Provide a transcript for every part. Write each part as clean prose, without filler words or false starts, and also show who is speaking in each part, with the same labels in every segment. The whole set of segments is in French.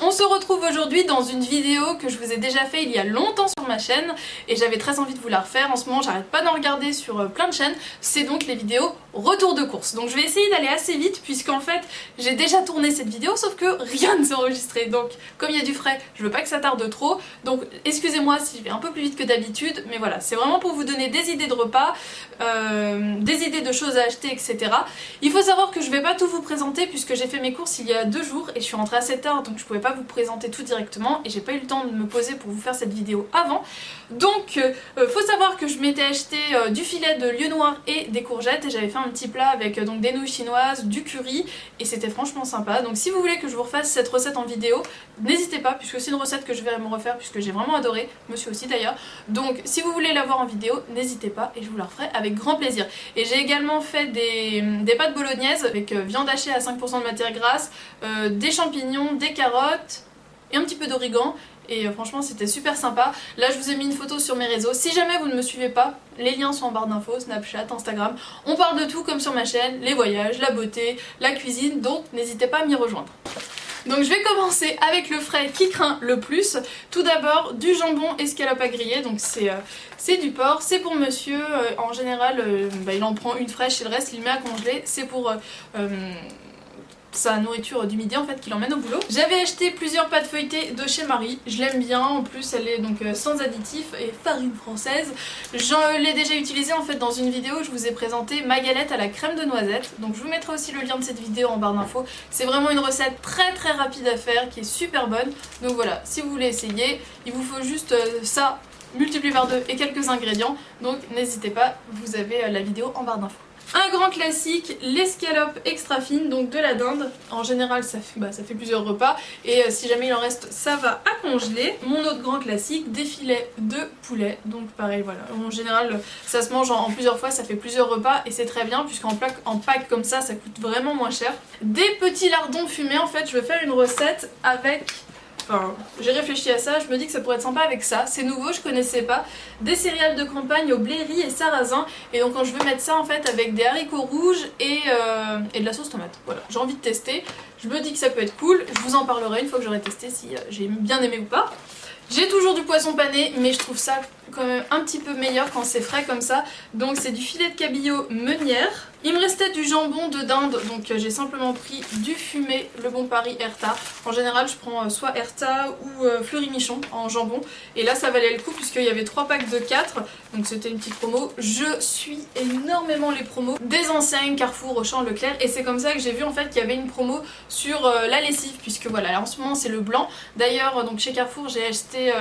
Speaker 1: On se retrouve aujourd'hui dans une vidéo que je vous ai déjà fait il y a longtemps sur ma chaîne et j'avais très envie de vous la refaire. En ce moment j'arrête pas d'en regarder sur plein de chaînes, c'est donc les vidéos retour de course. Donc je vais essayer d'aller assez vite puisqu'en fait j'ai déjà tourné cette vidéo sauf que rien ne s'est enregistré. Donc comme il y a du frais, je veux pas que ça tarde trop. Donc excusez-moi si je vais un peu plus vite que d'habitude, mais voilà, c'est vraiment pour vous donner des idées de repas, des idées de choses à acheter, etc. Il faut savoir que je vais pas tout vous présenter puisque j'ai fait mes courses il y a 2 jours et je suis rentrée assez tard, donc je pouvais pas vous présenter tout directement et j'ai pas eu le temps de me poser pour vous faire cette vidéo avant. Donc faut savoir que je m'étais acheté du filet de lieu noir et des courgettes et j'avais fait un petit plat avec donc des nouilles chinoises, du curry et c'était franchement sympa. Donc si vous voulez que je vous refasse cette recette en vidéo, n'hésitez pas puisque c'est une recette que je vais me refaire puisque j'ai vraiment adoré, monsieur aussi d'ailleurs. Donc si vous voulez la voir en vidéo, n'hésitez pas et je vous la referai avec grand plaisir. Et j'ai également fait des pâtes bolognaises avec viande hachée à 5% de matière grasse, des champignons, des carottes et un petit peu d'origan. Et franchement c'était super sympa. Là je vous ai mis une photo sur mes réseaux. Si jamais vous ne me suivez pas, les liens sont en barre d'infos, Snapchat, Instagram. On parle de tout comme sur ma chaîne, les voyages, la beauté, la cuisine, donc n'hésitez pas à m'y rejoindre. Donc je vais commencer avec le frais qui craint le plus. Tout d'abord du jambon escalope à griller, donc c'est du porc, c'est pour monsieur, en général il en prend une fraîche et le reste il le met à congeler, c'est pour sa nourriture du midi en fait qu'il emmène au boulot. J'avais acheté plusieurs pâtes feuilletées de chez Marie, je l'aime bien, en plus elle est donc sans additifs et farine française. Je l'ai déjà utilisée en fait dans une vidéo où je vous ai présenté ma galette à la crème de noisette, donc je vous mettrai aussi le lien de cette vidéo en barre d'infos. C'est vraiment une recette très rapide à faire qui est super bonne, donc voilà, si vous voulez essayer, il vous faut juste ça multiplié par 2 et quelques ingrédients, donc n'hésitez pas, vous avez la vidéo en barre d'infos. Un grand classique, l'escalope extra fine, donc de la dinde. En général ça fait plusieurs repas et si jamais il en reste ça va à congeler. Mon autre grand classique, des filets de poulet, donc pareil voilà. En général ça se mange en plusieurs fois, ça fait plusieurs repas et c'est très bien puisqu'en pack comme ça coûte vraiment moins cher. Des petits lardons fumés, en fait je vais faire une recette avec... Enfin, j'ai réfléchi à ça, je me dis que ça pourrait être sympa avec ça, c'est nouveau, je connaissais pas. Des céréales de campagne au blé, riz et sarrasin, et donc quand je veux mettre ça en fait avec des haricots rouges et de la sauce tomate. Voilà, j'ai envie de tester, je me dis que ça peut être cool, je vous en parlerai une fois que j'aurai testé si j'ai bien aimé ou pas. J'ai toujours du poisson pané, mais je trouve ça quand même un petit peu meilleur quand c'est frais comme ça. Donc c'est du filet de cabillaud meunière. Il me restait du jambon de dinde, donc j'ai simplement pris du fumé Le Bon Paris Herta. En général je prends soit Herta ou Fleury-Michon en jambon. Et là ça valait le coup puisqu'il y avait 3 packs de 4, donc c'était une petite promo. Je suis énormément les promos des enseignes Carrefour, Auchan, Leclerc. Et c'est comme ça que j'ai vu en fait qu'il y avait une promo sur la lessive, puisque voilà, là, en ce moment c'est le blanc. D'ailleurs donc chez Carrefour j'ai acheté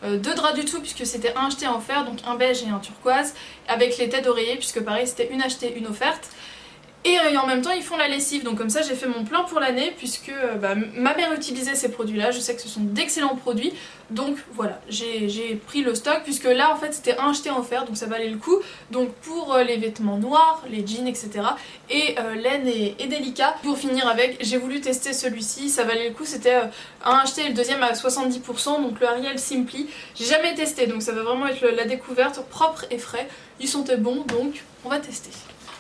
Speaker 1: 2 draps du tout puisque c'était un acheté en offert, donc un beige et un turquoise, avec les têtes d'oreiller puisque pareil c'était une achetée une offerte. Et en même temps ils font la lessive, donc comme ça j'ai fait mon plein pour l'année puisque ma mère utilisait ces produits là, je sais que ce sont d'excellents produits, donc voilà, j'ai pris le stock puisque là en fait c'était un acheté en offert, donc ça valait le coup. Donc pour les vêtements noirs, les jeans etc, et laine et délicat. Pour finir avec, j'ai voulu tester celui-ci, ça valait le coup, c'était un acheté et le deuxième à 70%, donc le Ariel Simply. J'ai jamais testé, donc ça va vraiment être la découverte, propre et frais, ils sentaient bon, donc on va tester.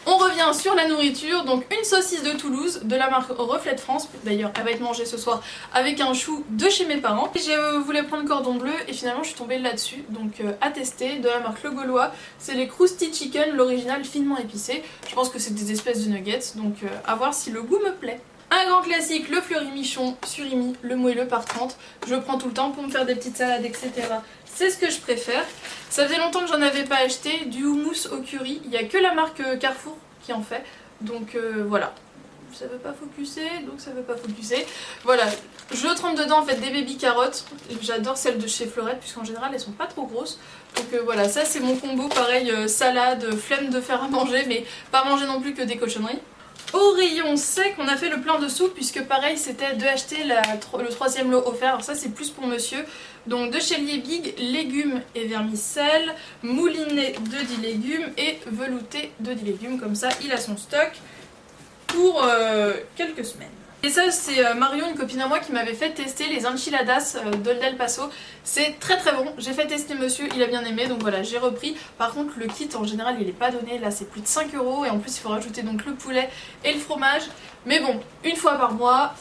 Speaker 1: On revient sur la nourriture, donc une saucisse de Toulouse de la marque Reflet de France, d'ailleurs elle va être mangée ce soir avec un chou de chez mes parents. Je voulais prendre cordon bleu et finalement je suis tombée là-dessus, donc à tester, de la marque Le Gaulois, c'est les Krusty Chicken, l'original finement épicé. Je pense que c'est des espèces de nuggets, donc à voir si le goût me plaît. Un grand classique, le Fleury-Michon surimi, le moelleux par 30. Je le prends tout le temps pour me faire des petites salades, etc. C'est ce que je préfère. Ça faisait longtemps que j'en avais pas acheté. Du houmous au curry, il n'y a que la marque Carrefour qui en fait. Donc voilà. Ça veut pas focuser, donc ça veut pas focuser. Voilà, je trempe dedans en fait des baby carottes. J'adore celles de chez Fleurette puisqu'en général elles sont pas trop grosses. Donc voilà, ça c'est mon combo, pareil, salade, flemme de faire à manger, mais pas manger non plus que des cochonneries. Au rayon sec, on a fait le plein de soupe puisque pareil c'était de acheter le 3e lot offert. Alors ça c'est plus pour monsieur. Donc de chez Liebig, légumes et vermicelles, mouliné de 10 légumes et velouté de 10 légumes. Comme ça il a son stock pour quelques semaines. Et ça c'est Marion, une copine à moi, qui m'avait fait tester les enchiladas d'Old Paso. C'est très bon, j'ai fait tester monsieur, il a bien aimé, donc voilà, j'ai repris. Par contre le kit en général il est pas donné, là c'est plus de 5 € et en plus il faut rajouter donc le poulet et le fromage. Mais bon, une fois par mois,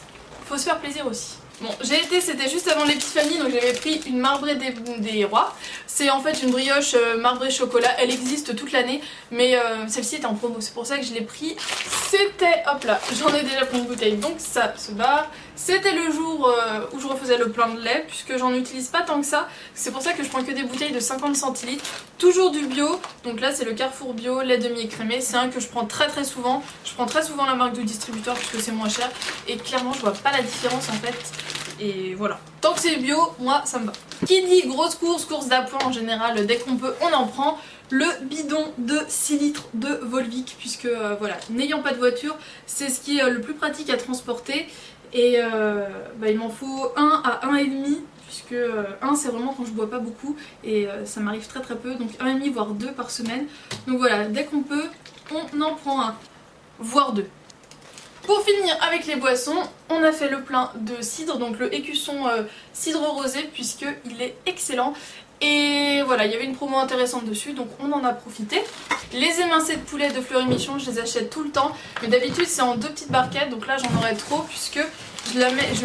Speaker 1: faut se faire plaisir aussi. Bon, j'ai été, c'était juste avant l'épiphanie, donc j'avais pris une marbrée des rois. C'est en fait une brioche marbrée chocolat, elle existe toute l'année, mais celle-ci était en promo, c'est pour ça que je l'ai pris. C'était, hop là, j'en ai déjà pris une bouteille, donc ça se barre. C'était le jour où je refaisais le plein de lait, puisque j'en utilise pas tant que ça. C'est pour ça que je prends que des bouteilles de 50 centilitres, toujours du bio. Donc là c'est le Carrefour Bio, lait demi-écrémé, c'est un que je prends très souvent. Je prends très souvent la marque du distributeur puisque c'est moins cher, et clairement je vois pas la différence en fait. Et voilà. Tant que c'est bio, moi ça me va. Qui dit grosse course d'appoint en général, dès qu'on peut, on en prend. Le bidon de 6 litres de Volvic, puisque voilà, n'ayant pas de voiture, c'est ce qui est le plus pratique à transporter. Et il m'en faut 1 à 1,5, puisque 1 c'est vraiment quand je bois pas beaucoup, et ça m'arrive très peu, donc 1,5 voire 2 par semaine. Donc voilà, dès qu'on peut, on en prend un, voire 2. Pour finir avec les boissons, on a fait le plein de cidre, donc le écusson cidre rosé, puisqu'il est excellent. Et voilà, il y avait une promo intéressante dessus, donc on en a profité. Les émincés de poulet de Fleury Michon, je les achète tout le temps, mais d'habitude c'est en 2 petites barquettes, donc là j'en aurais trop, puisque je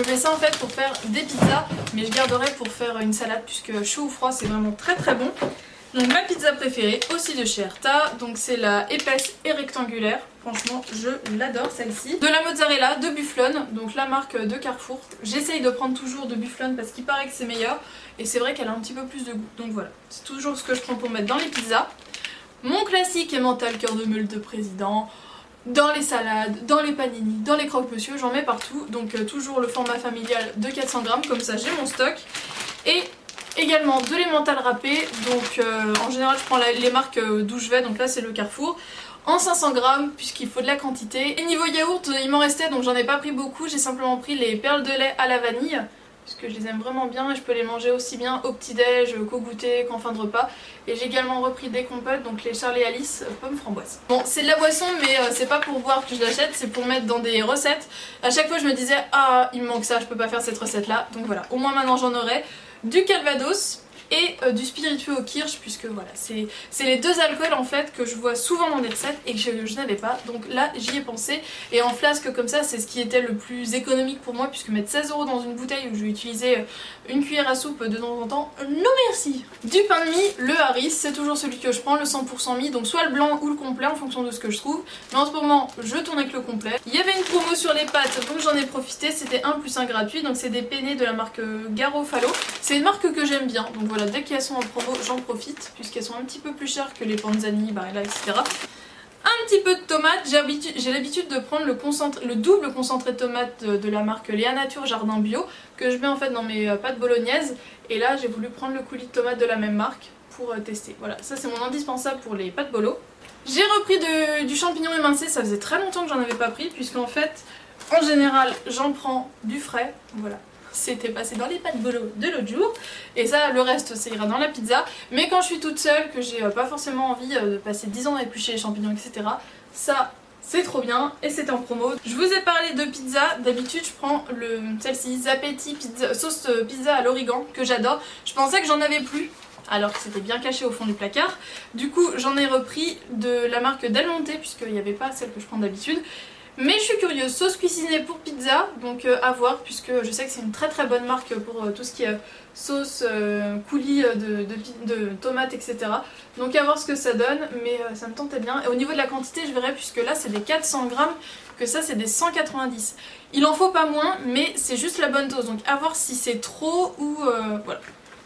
Speaker 1: mets ça en fait pour faire des pizzas, mais je garderai pour faire une salade, puisque chaud ou froid c'est vraiment très bon. Donc ma pizza préférée, aussi de chez Erta, donc c'est la épaisse et rectangulaire, franchement je l'adore celle-ci. De la mozzarella, de Bufflone, donc la marque de Carrefour. J'essaye de prendre toujours de Bufflone parce qu'il paraît que c'est meilleur, et c'est vrai qu'elle a un petit peu plus de goût, donc voilà. C'est toujours ce que je prends pour mettre dans les pizzas. Mon classique emmental cœur de meule de président, dans les salades, dans les panini, dans les croque-monsieur, j'en mets partout, donc toujours le format familial de 400 grammes, comme ça j'ai mon stock. Et également de l'emmental râpé, donc en général je prends les marques d'où je vais, donc là c'est le Carrefour, en 500 grammes puisqu'il faut de la quantité. Et niveau yaourt, il m'en restait, donc j'en ai pas pris beaucoup, j'ai simplement pris les perles de lait à la vanille, puisque je les aime vraiment bien et je peux les manger aussi bien au petit-déj qu'au goûter qu'en fin de repas. Et j'ai également repris des compotes, donc les Charlie Alice pommes framboises. Bon, c'est de la boisson, mais c'est pas pour boire que je l'achète, c'est pour mettre dans des recettes. À chaque fois je me disais, ah il me manque ça, je peux pas faire cette recette là, donc voilà, au moins maintenant j'en aurai. Du Calvados et du spiritueux au kirsch, puisque voilà, c'est les 2 alcools en fait que je vois souvent dans des recettes et que je n'avais pas, donc là j'y ai pensé. Et en flasque comme ça, c'est ce qui était le plus économique pour moi, puisque mettre 16 € dans une bouteille où je vais utiliser une cuillère à soupe de temps en temps, non merci. Du pain de mie, le Harris, c'est toujours celui que je prends, le 100% mie, donc soit le blanc ou le complet en fonction de ce que je trouve, mais en ce moment je tourne avec le complet. Il y avait une promo sur les pâtes, donc j'en ai profité, c'était 1 + 1 gratuit, donc c'est des penne de la marque Garofalo. C'est une marque que j'aime bien, donc voilà, dès qu'elles sont en promo j'en profite, puisqu'elles sont un petit peu plus chères que les Panzani, Barilla, etc. Un petit peu de tomate, j'ai l'habitude de prendre le double concentré de tomate de la marque Léa Nature Jardin Bio, que je mets en fait dans mes pâtes bolognaises, et là j'ai voulu prendre le coulis de tomate de la même marque pour tester. Voilà, ça c'est mon indispensable pour les pâtes bolo. J'ai repris du champignon émincé, ça faisait très longtemps que j'en avais pas pris, puisqu'en fait, en général, j'en prends du frais, voilà. C'était passé dans les pâtes bolo de l'autre jour, et ça le reste ça ira dans la pizza. Mais quand je suis toute seule, que j'ai pas forcément envie de passer 10 ans à éplucher les champignons, etc., ça c'est trop bien et c'était en promo. Je vous ai parlé de pizza, d'habitude je prends celle-ci, Zapetti pizza, sauce pizza à l'origan, que j'adore. Je pensais que j'en avais plus, alors que c'était bien caché au fond du placard. Du coup j'en ai repris de la marque Del Monte, puisqu'il n'y avait pas celle que je prends d'habitude. Mais je suis curieuse, sauce cuisinée pour pizza, donc à voir, puisque je sais que c'est une très bonne marque pour tout ce qui est sauce, coulis de tomates, etc. Donc à voir ce que ça donne, mais ça me tentait bien. Et au niveau de la quantité, je verrai, puisque là c'est des 400 grammes, que ça c'est des 190. Il en faut pas moins, mais c'est juste la bonne dose, donc à voir si c'est trop ou voilà.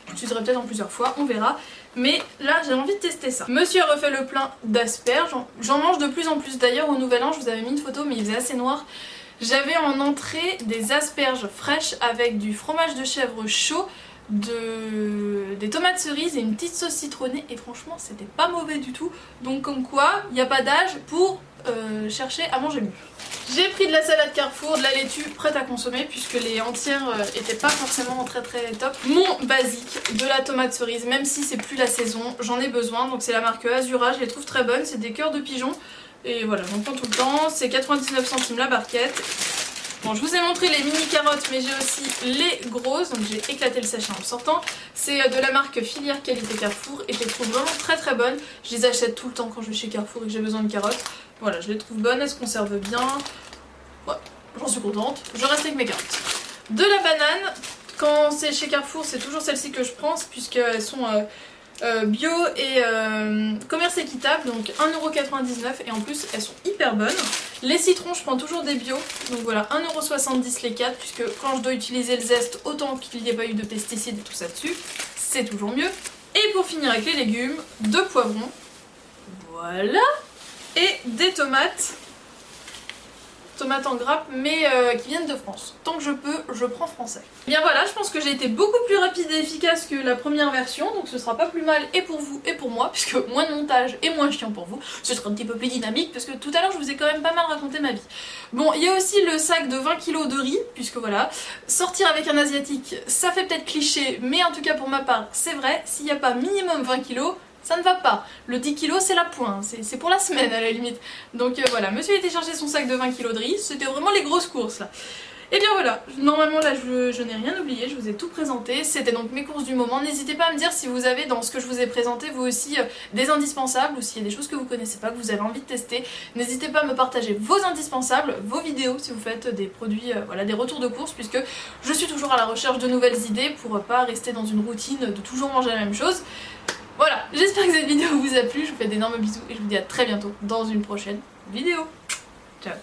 Speaker 1: J'utiliserai peut-être en plusieurs fois, on verra. Mais là j'ai envie de tester ça. Monsieur a refait le plein d'asperges. J'en mange de plus en plus d'ailleurs au nouvel an. Je vous avais mis une photo mais il faisait assez noir. J'avais en entrée des asperges fraîches avec du fromage de chèvre chaud, des tomates cerises et une petite sauce citronnée. Et franchement c'était pas mauvais du tout. Donc comme quoi il n'y a pas d'âge pour chercher à manger mieux. J'ai pris de la salade Carrefour, de la laitue prête à consommer, puisque les entières étaient pas forcément très top. Mon basique, de la tomate cerise, même si c'est plus la saison, j'en ai besoin. Donc c'est la marque Azura, je les trouve très bonnes, c'est des cœurs de pigeon. Et voilà, j'en prends tout le temps, c'est 99 centimes la barquette. Bon, je vous ai montré les mini carottes, mais j'ai aussi les grosses, donc j'ai éclaté le sachet en le sortant. C'est de la marque Filière Qualité Carrefour et je les trouve vraiment très bonnes. Je les achète tout le temps quand je vais chez Carrefour et que j'ai besoin de carottes. Voilà, je les trouve bonnes, elles se conservent bien. Ouais, j'en suis contente. Je reste avec mes carottes. De la banane, quand c'est chez Carrefour c'est toujours celle-ci que je prends puisqu'elles sont bio et commerce équitable, donc 1,99€ et en plus elles sont hyper bonnes. Les citrons je prends toujours des bio, donc voilà 1,70€ les 4 puisque quand je dois utiliser le zeste autant qu'il n'y ait pas eu de pesticides et tout ça dessus, c'est toujours mieux. Et pour finir avec les légumes, 2 poivrons, voilà, et des tomates en grappe mais qui viennent de France. Tant que je peux, je prends français. Bien voilà, je pense que j'ai été beaucoup plus rapide et efficace que la première version, donc ce sera pas plus mal et pour vous et pour moi, puisque moins de montage et moins chiant pour vous. Ce sera un petit peu plus dynamique, parce que tout à l'heure je vous ai quand même pas mal raconté ma vie. Bon, il y a aussi le sac de 20 kg de riz, puisque voilà, sortir avec un asiatique, ça fait peut-être cliché, mais en tout cas pour ma part, c'est vrai, s'il n'y a pas minimum 20 kg, ça ne va pas. Le 10 kg c'est la pointe, c'est pour la semaine à la limite. Donc voilà, monsieur a été chercher son sac de 20 kg de riz, c'était vraiment les grosses courses là. Et bien voilà, normalement là je n'ai rien oublié, je vous ai tout présenté, c'était donc mes courses du moment. N'hésitez pas à me dire si vous avez dans ce que je vous ai présenté vous aussi des indispensables ou s'il y a des choses que vous connaissez pas, que vous avez envie de tester. N'hésitez pas à me partager vos indispensables, vos vidéos si vous faites des produits, voilà, des retours de courses, puisque je suis toujours à la recherche de nouvelles idées pour pas rester dans une routine de toujours manger la même chose. Voilà, j'espère que cette vidéo vous a plu, je vous fais d'énormes bisous et je vous dis à très bientôt dans une prochaine vidéo. Ciao.